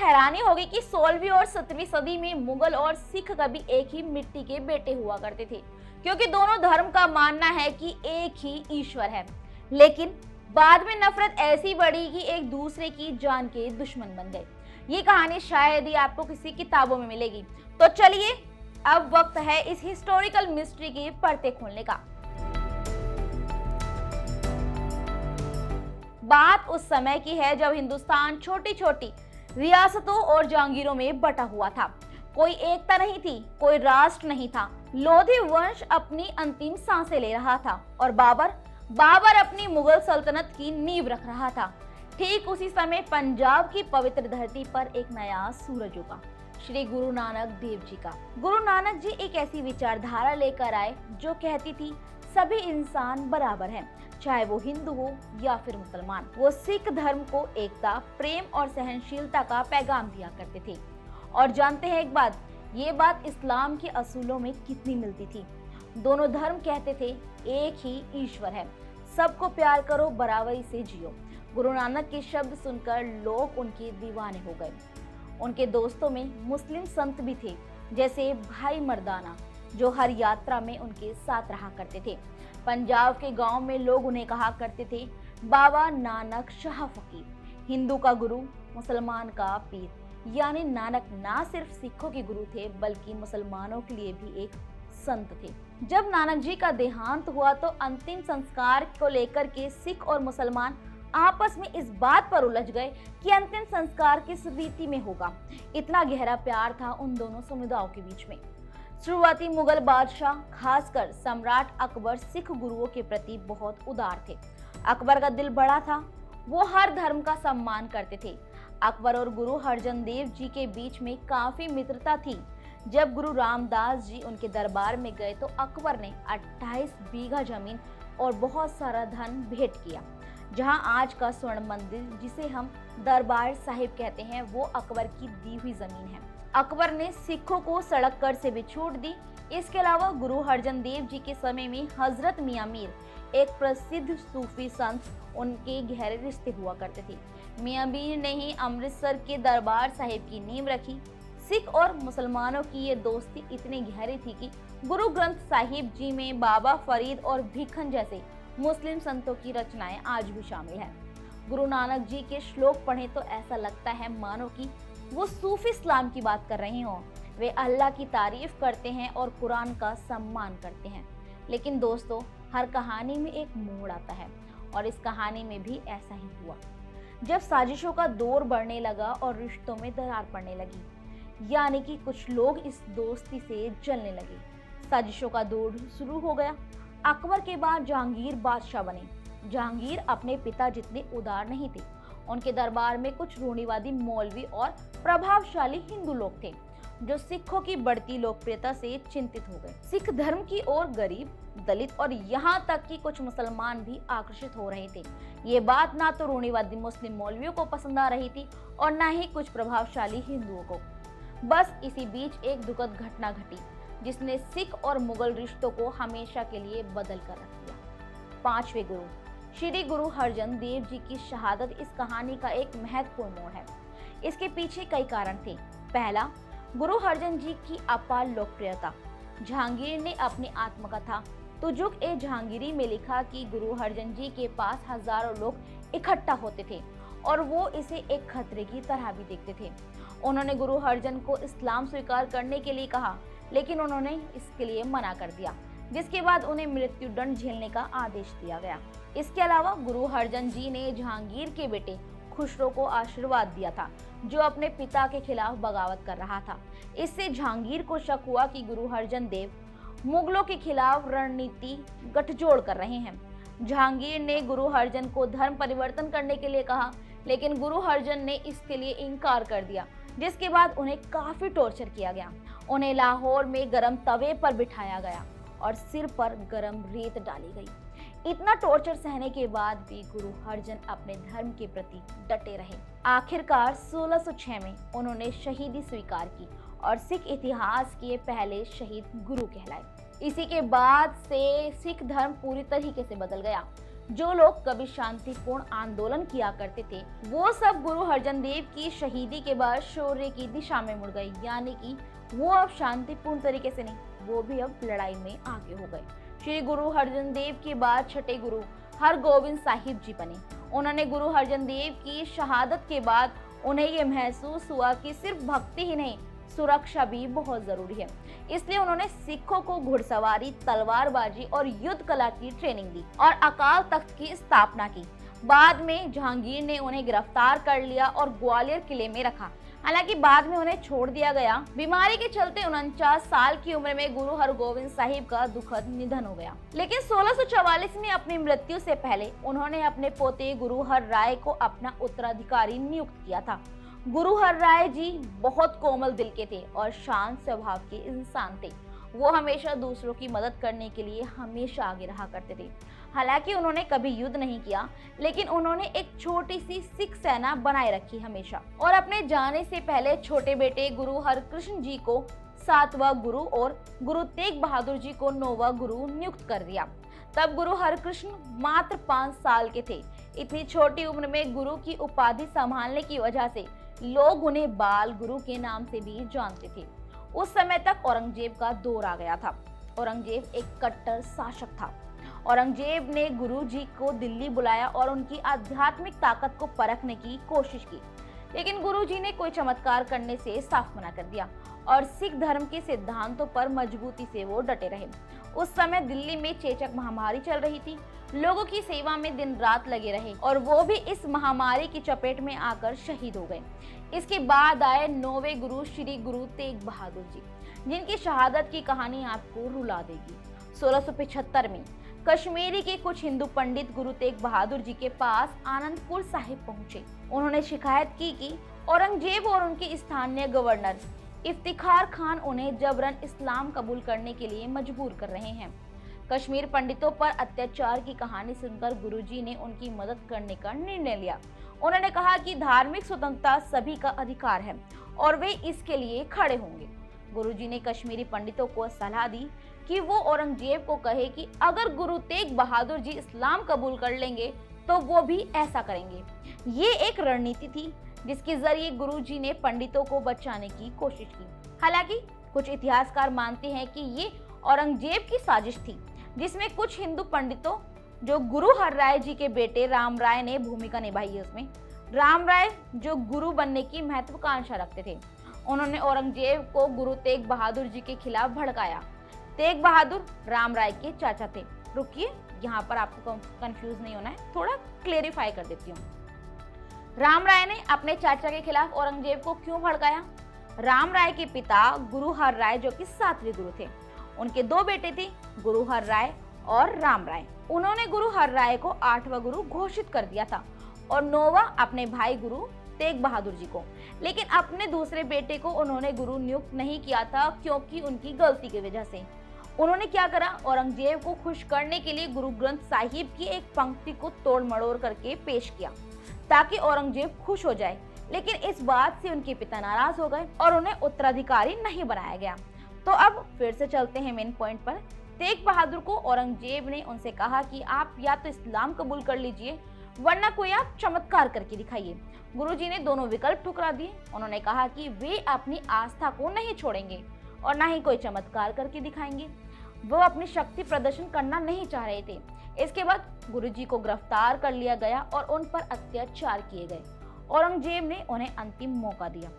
हैरानी होगी कि 16वीं और 17वीं सदी में मुगल और सिख कभी एक ही मिट्टी के बेटे हुआ करते थे, क्योंकि दोनों धर्म का मानना है कि एक ही ईश्वर है। लेकिन बाद में नफरत ऐसी बढ़ी कि एक दूसरे की जान के दुश्मन बन गए। ये कहानी शायद ही आपको किसी किताबों में मिलेगी। तो चलिए अब वक्त है इस हिस्टोरिकल मिस्ट्री के पर्दे खोलने का। बात उस समय की है जब हिंदुस्तान छोटी छोटी रियासतों और जहांगीरों में बटा हुआ था। कोई एकता नहीं थी, कोई राष्ट्र नहीं था। लोधी वंश अपनी अंतिम सांसें ले रहा था और बाबर अपनी मुगल सल्तनत की नींव रख रहा था। ठीक उसी समय पंजाब की पवित्र धरती पर एक नया सूरज उगा, श्री गुरु नानक देव जी का। गुरु नानक जी एक ऐसी विचारधारा लेकर आए जो कहती थी सभी इंसान बराबर हैं, चाहे वो हिंदू हो या फिर मुसलमान। वो सिख धर्म को एकता, प्रेम और सहनशीलता का पैगाम दिया करते थे। और जानते हैं एक बात, ये बात इस्लाम के असूलों में कितनी मिलती थी। दोनों धर्म कहते थे एक ही ईश्वर है, सबको प्यार करो, बराबरी से जियो। गुरु नानक के शब्द सुनकर लोग उनके दीवाने हो गए। उनके दोस्तों में मुस्लिम संत भी थे, जैसे भाई मर्दाना, जो हर यात्रा में उनके साथ रहा करते थे। पंजाब के गांव में लोग उन्हें कहा करते थे बाबा नानक शाह फकीर, हिंदू का गुरु, मुसलमान का पीर। यानी नानक ना सिर्फ सिखों के गुरु थे बल्कि मुसलमानों के लिए भी एक संत थे। जब नानक जी का देहांत हुआ तो अंतिम संस्कार को लेकर के सिख और मुसलमान आपस में इस बात पर उलझ गए कि अंतिम संस्कार किस रीति में होगा। इतना गहरा प्यार था उन दोनों समुदायों के बीच में। शुरुआती मुगल बादशाह, खासकर सम्राट अकबर, सिख गुरुओं के प्रति बहुत उदार थे। अकबर का दिल बड़ा था, वो हर धर्म का सम्मान करते थे। अकबर और गुरु अर्जन देव जी के बीच में काफी मित्रता थी। जब गुरु रामदास जी उनके दरबार में गए तो अकबर ने 28 बीघा जमीन और बहुत सारा धन भेंट किया। जहां आज का स्वर्ण मंदिर, जिसे हम दरबार साहिब कहते हैं, वो अकबर की दी हुई जमीन है। अकबर ने सिखों को सड़क कर से भी छूट दी। इसके अलावा गुरु अर्जन देव जी के समय में हजरत मियां मीर, एक प्रसिद्ध सूफी संत, उनके गहरे रिश्ते हुआ करते थे। मियां मीर ने ही अमृतसर के दरबार साहिब की नींव रखी। सिख और मुसलमानों की ये दोस्ती इतनी गहरी थी कि गुरु ग्रंथ साहिब जी में बाबा फरीद और भिखन जैसे मुस्लिम संतों की रचनाएं आज भी शामिल हैं। गुरु नानक जी के श्लोक पढ़ें तो ऐसा लगता है मानो कि वो सूफी इस्लाम की बात कर रहे हों। वे अल्लाह की तारीफ करते हैं और कुरान का सम्मान करते हैं। लेकिन दोस्तों, हर कहानी में एक मोड़ आता है और इस कहानी में भी ऐसा ही हुआ। जब साजिशों का दौर बढ़ने लगा और रिश्तों में दरार पड़ने लगी, यानी कि कुछ लोग इस दोस्ती से जलने लगे। साजिशों का दौर शुरू हो गया। अकबर के बाद जहांगीर बादशाह बने। जहांगीर अपने पिता जितने उदार नहीं थे। उनके दरबार में कुछ रूढ़िवादी मौलवी और प्रभावशाली हिंदू लोग थे, जो सिखों की बढ़ती लोकप्रियता से चिंतित हो गए। सिख धर्म की ओर गरीब, दलित और यहाँ तक कि कुछ मुसलमान भी आकर्षित हो रहे थे। ये बात ना तो रूढ़िवादी मुस्लिम मौलवियों को पसंद आ रही थी और ना ही कुछ प्रभावशाली हिंदुओं को। बस इसी बीच एक दुखद घटना घटी, जिसने सिख और मुगल रिश्तों को हमेशा के लिए बदल कर रख दिया। 5वें गुरु श्री गुरु अर्जन देव जी की शहादत इस कहानी का एक महत्वपूर्ण मोड़ है। इसके पीछे कई कारण थे। पहला, गुरु अर्जन जी की अपार लोकप्रियता। जहांगीर ने अपनी आत्मकथा तुजुक ए जहांगीरी में लिखा कि गुरु अर्जन जी के पास हजारों लोग इकट्ठा होते थे और वो इसे एक खतरे की तरह भी देखते थे। उन्होंने गुरु अर्जन को इस्लाम स्वीकार करने के लिए कहा, लेकिन उन्होंने इसके लिए मना कर दिया, जिसके बाद उन्हें मृत्यु दंड झेलने का आदेश दिया गया। इसके अलावा गुरु अर्जन जी ने जहांगीर के बेटे खुसरो को आशीर्वाद दिया था, जो अपने पिता के खिलाफ बगावत कर रहा था। इससे जहांगीर को शक हुआ कि गुरु अर्जन देव मुगलों के खिलाफ रणनीति गठजोड़ कर रहे हैं। जहांगीर ने गुरु अर्जन को धर्म परिवर्तन करने के लिए कहा, लेकिन गुरु अर्जन ने इसके लिए इनकार कर दिया, जिसके बाद उन्हें काफी टॉर्चर किया गया। उन्हें लाहौर में गर्म तवे पर बिठाया गया और सिर पर गर्म रेत डाली गई। इतना टॉर्चर सहने के बाद भी गुरु अर्जन अपने धर्म के प्रति डटे रहे। आखिरकार 1606 में उन्होंने शहीदी स्वीकार की और सिख इतिहास के पहले शहीद गुरु कहलाए। इसी के बाद से सिख धर्म पूरी तरीके से बदल गया। जो लोग कभी शांतिपूर्ण आंदोलन किया करते थे वो सब गुरु अर्जन देव की शहीदी के बाद शौर्य की दिशा में मुड़ गए, यानी कि वो अब शांतिपूर्ण तरीके से नहीं, वो भी अब लड़ाई में आगे हो गए। श्री गुरु अर्जन देव के बाद छठे गुरु हरगोविंद साहिब जी बने। उन्होंने गुरु अर्जन देव की शहादत के बाद उन्हें ये महसूस हुआ कि सिर्फ भक्ति ही नहीं, सुरक्षा भी बहुत जरूरी है। इसलिए उन्होंने सिखों को घुड़सवारी, तलवारबाजी और युद्ध कला की ट्रेनिंग दी और अकाल तख्त की स्थापना की। बाद में जहांगीर ने उन्हें गिरफ्तार कर लिया और ग्वालियर किले में रखा। हालांकि बाद में उन्हें छोड़ दिया गया। बीमारी के चलते 49 साल की उम्र में गुरु हरगोविंद साहिब का दुखद निधन हो गया। लेकिन 1644 में अपनी मृत्यु से पहले उन्होंने अपने पोते गुरु हर राय को अपना उत्तराधिकारी नियुक्त किया था। गुरु हर राय जी बहुत कोमल दिल के थे और शांत स्वभाव के इंसान थे। वो हमेशा दूसरों की मदद करने के लिए हमेशा आगे रहा करते थे। हालांकि उन्होंने कभी युद्ध नहीं किया, लेकिन उन्होंने एक छोटी सी सिख सेना बनाए रखी हमेशा, और अपने जाने से पहले छोटे बेटे गुरु हरकृष्ण जी को 7वां गुरु और गुरु तेग बहादुर जी को 9वां गुरु नियुक्त कर दिया। तब गुरु हरकृष्ण मात्र 5 साल के थे। इतनी छोटी उम्र में गुरु की उपाधि संभालने की वजह से लोग उन्हें बाल गुरु के नाम से भी जानते थे। उस समय तक औरंगजेब का दौर आ गया था। औरंगजेब एक कट्टर शासक था। औरंगजेब ने गुरु जी को दिल्ली बुलाया और उनकी आध्यात्मिक ताकत को परखने की कोशिश की, लेकिन गुरु जी ने कोई चमत्कार करने से साफ मना कर दिया और सिख धर्म के सिद्धांतों पर मजबूती से वो डटे रहे। उस समय दिल्ली में चेचक महामारी चल रही थी। लोगों की सेवा में दिन रात लगे रहे और वो भी इस महामारी की चपेट में आकर शहीद हो गए। इसके बाद आए 9वें गुरु श्री गुरु तेग बहादुर जी, जिनकी शहादत की कहानी आपको रुला देगी। 1675 में कश्मीरी के कुछ हिंदू पंडित गुरु तेग बहादुर जी के पास आनंदपुर साहिब पहुंचे। उन्होंने शिकायत की कि औरंगजेब और उनके स्थानीय गवर्नर इफ्तिखार खान उन्हें जबरन इस्लाम कबूल करने के लिए मजबूर कर रहे हैं। कश्मीर पंडितों पर अत्याचार की कहानी सुनकर गुरुजी ने उनकी मदद करने का निर्णय लिया। उन्होंने कहा कि धार्मिक स्वतंत्रता सभी का अधिकार है और वे इसके लिए खड़े होंगे। गुरुजी ने कश्मीरी पंडितों को सलाह दी कि वो औरंगजेब को कहे कि अगर गुरु तेग बहादुर जी इस्लाम कबूल कर लेंगे तो वो भी ऐसा करेंगे। ये एक रणनीति थी जिसके जरिए गुरुजी ने पंडितों को बचाने की कोशिश की। हालांकि कुछ इतिहासकार मानते हैं कि ये औरंगजेब की साजिश थी, जिसमें कुछ हिंदू पंडितों जो गुरु हर राय जी के बेटे राम राय ने भूमिका निभाई है। उसमें राम राय जो गुरु बनने की महत्वाकांक्षा रखते थे, उन्होंने औरंगजेब को गुरु तेग बहादुर जी के खिलाफ भड़काया। तेग बहादुर राम राय के चाचा थे। रुकिए, यहाँ पर आपको कंफ्यूज नहीं होना है, थोड़ा क्लेरिफाई कर देती हूँ। राम राय ने अपने चाचा के खिलाफ औरंगजेब को क्यों भड़काया? राम राय के पिता गुरु हर राय जो कि 7वें गुरु थे, उनके 2 बेटे थे, गुरु हर राय और राम राय। उन्होंने गुरु हर राय को 8वां गुरु घोषित कर दिया था और 9वां अपने भाई गुरु तेग बहादुर जी को। लेकिन अपने दूसरे बेटे को उन्होंने गुरु नियुक्त नहीं किया था, क्योंकि उनकी गलती की वजह से। उन्होंने क्या करा? औरंगजेब को खुश करने के लिए गुरु ग्रंथ साहिब की एक पंक्ति को तोड़ मड़ोड़ करके पेश किया ताकि औरंगजेब खुश हो जाए। लेकिन इस बात से उनके पिता नाराज हो गए और उन्हें उत्तराधिकारी नहीं बनाया गया। तो अब फिर से चलते हैं मेन पॉइंट पर। तेग बहादुर को औरंगजेब ने उनसे कहा कि आप या तो इस्लाम कबूल कर लीजिए, वरना कोई आप चमत्कार करके दिखाइए। गुरुजी ने दोनों विकल्प ठुकरा दिए। उन्होंने कहा कि वे अपनी आस्था को नहीं छोड़ेंगे और न ही कोई चमत्कार करके दिखाएंगे। वो अपनी शक्ति प्रदर्शन करना नहीं चाह रहे थे। इसके बाद गुरुजी को गिरफ्तार कर लिया गया और उन पर अत्याचार किए गए। औरंगजेब ने उन्हें अंतिम मौका दिया।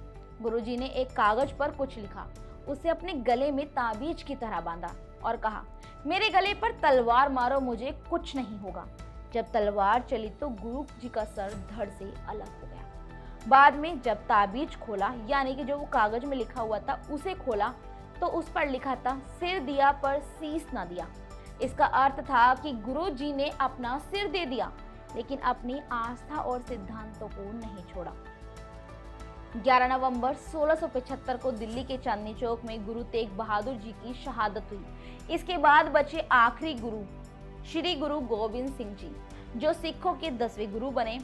गुरुजी ने एक कागज पर कुछ लिखा, उसे अपने गले में ताबीज की तरह बांधा और कहा, मेरे गले पर तलवार मारो, मुझे कुछ नहीं होगा। जब तलवार चली तो गुरु जी का सर धड़ से अलग हो गया। बाद में जब ताबीज खोला, यानी कि जो वो कागज में लिखा हुआ था उसे खोला, तो उस पर लिखा था, सिर दिया पर शीस ना दिया। इसका अर्थ था कि गुरु जी ने अपना सिर दे दिया, लेकिन अपनी आस्था और सिद्धांतों को नहीं छोड़ा। 11 नवंबर 1675 को दिल्ली के चांदनी चौक में गुरु तेग बहादुर जी की शहादत हुई। इसके बाद बचे आखिरी गुरु श्री गुरु गोविंद सिंह जी, जो सिखों के 10वें गुरु बने।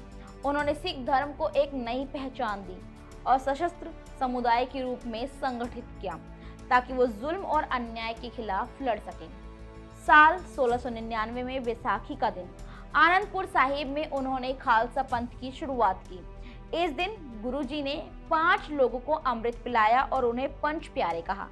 उन्होंने सिख धर्म को एक नई पहचान दी और सशस्त्र समुदाय के रूप में संगठित किया ताकि वो जुल्म और अन्याय के खिलाफ लड़ सकें। साल 1699 में बैसाखी का दिन आनंदपुर साहिब में उन्होंने खालसा पंथ की शुरुआत की। इस दिन गुरुजी ने 5 लोगों को अमृत पिलाया और उन्हें पंच प्यारे कहा।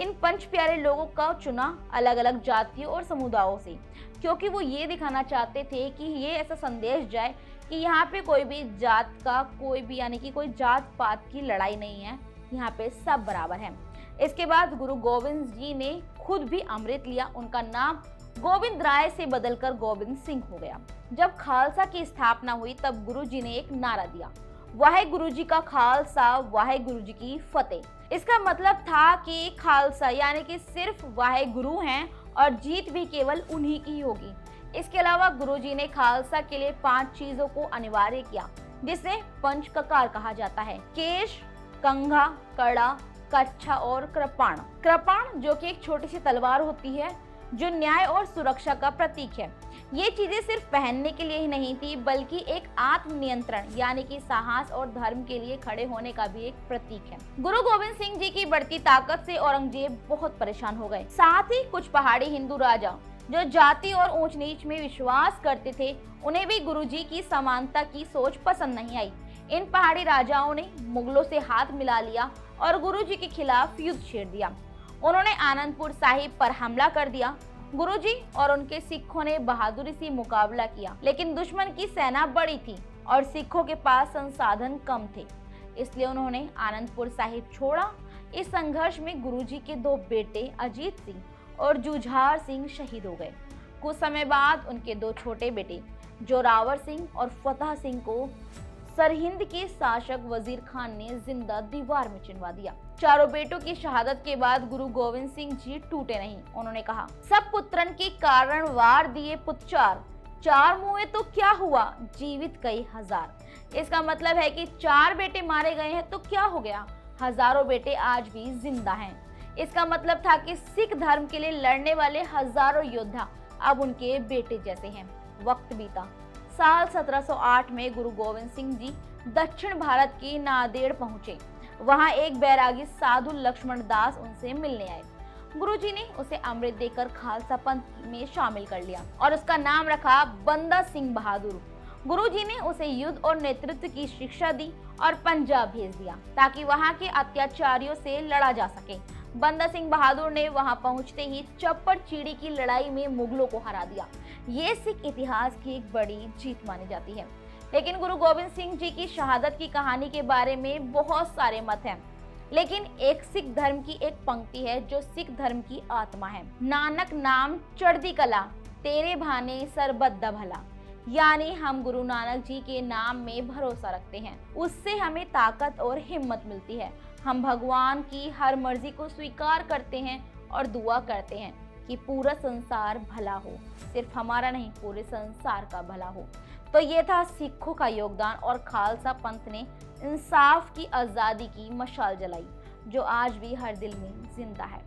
इन पंच प्यारे लोगों का चुना अलग अलग जातियों और समुदायों से, क्योंकि वो ये दिखाना चाहते थे कि ये ऐसा संदेश जाए कि यहाँ पे कोई भी जात का कोई भी यानी कि कोई जात पात की लड़ाई नहीं है, यहाँ पे सब बराबर हैं। इसके बाद गुरु गोविंद जी ने खुद भी अमृत लिया। उनका नाम गोविंद राय से बदलकर गोविंद सिंह हो गया। जब खालसा की स्थापना हुई तब गुरु जी ने एक नारा दिया, वाहेगुरु जी का खालसा वाहेगुरु जी की फतेह। इसका मतलब था कि खालसा यानी कि सिर्फ वाहेगुरु हैं और जीत भी केवल उन्हीं की होगी। इसके अलावा गुरुजी ने खालसा के लिए 5 चीजों को अनिवार्य किया, जिसे पंच ककार कहा जाता है। केश, कंघा, कड़ा, कच्छा और कृपाण। कृपाण जो कि एक छोटी सी तलवार होती है जो न्याय और सुरक्षा का प्रतीक है। ये चीजें सिर्फ पहनने के लिए ही नहीं थी, बल्कि एक आत्मनियंत्रण यानी कि साहस और धर्म के लिए खड़े होने का भी एक प्रतीक है। गुरु गोविंद सिंह जी की बढ़ती ताकत से औरंगजेब बहुत परेशान हो गए। साथ ही कुछ पहाड़ी हिंदू राजा जो जाति और ऊंच नीच में विश्वास करते थे, उन्हें भी गुरुजी की समानता की सोच पसंद नहीं आई। इन पहाड़ी राजाओं ने मुगलों से हाथ मिला लिया और गुरुजी के खिलाफ युद्ध छेड़ दिया। उन्होंने आनंदपुर साहिब पर हमला कर दिया। गुरुजी और उनके सिखों ने बहादुरी से मुकाबला किया, लेकिन दुश्मन की सेना बड़ी थी और सिखों के पास संसाधन कम थे, इसलिए उन्होंने आनंदपुर साहिब छोड़ा। इस संघर्ष में गुरुजी के 2 बेटे अजीत सिंह और जुझार सिंह शहीद हो गए। कुछ समय बाद उनके 2 छोटे बेटे जोरावर सिंह और फतेह सिंह को सरहिंद के शासक वजीर खान ने जिंदा दीवार में चिनवा दिया। चारों बेटों की शहादत के बाद गुरु गोविंद सिंह जी टूटे नहीं। उन्होंने कहा, सब पुत्रन के कारण वार दिए पुत 4 मुए तो क्या हुआ, जीवित कई हजार। इसका मतलब है कि 4 बेटे मारे गए हैं तो क्या हो गया, हजारों बेटे आज भी जिंदा हैं। इसका मतलब था कि सिख धर्म के लिए लड़ने वाले हजारों योद्धा अब उनके बेटे जैसे हैं। वक्त बीता। साल 1708 में गुरु गोविंद सिंह जी दक्षिण भारत की नांदेड़ पहुंचे। वहां एक बैरागी साधु लक्ष्मण दास उनसे मिलने आए। गुरुजी ने उसे अमृत देकर खालसा पंथ में शामिल कर लिया और उसका नाम रखा बंदा सिंह बहादुर। गुरुजी ने उसे युद्ध और नेतृत्व की शिक्षा दी और पंजाब भेज दिया ताकि वहां के अत्याचारियों से लड़ा जा सके। बंदा सिंह बहादुर ने वहां पहुंचते ही चप्पड़ चीड़ी की लड़ाई में मुगलों को हरा दिया। ये सिख इतिहास की एक बड़ी जीत मानी जाती है। लेकिन गुरु गोविंद सिंह जी की शहादत की कहानी के बारे में बहुत सारे मत हैं, लेकिन एक सिख धर्म की एक पंक्ति है जो सिख धर्म की आत्मा है। नानक नाम चढ़दी कला, तेरे भाने सरबत दा भला। यानी हम गुरु नानक जी के नाम में भरोसा रखते हैं, उससे हमें ताकत और हिम्मत मिलती है। हम भगवान की हर मर्जी को स्वीकार करते हैं और दुआ करते हैं कि पूरा संसार भला हो, सिर्फ हमारा नहीं पूरे संसार का भला हो। तो ये था सिखों का योगदान और खालसा पंथ ने इंसाफ की आज़ादी की मशाल जलाई, जो आज भी हर दिल में जिंदा है।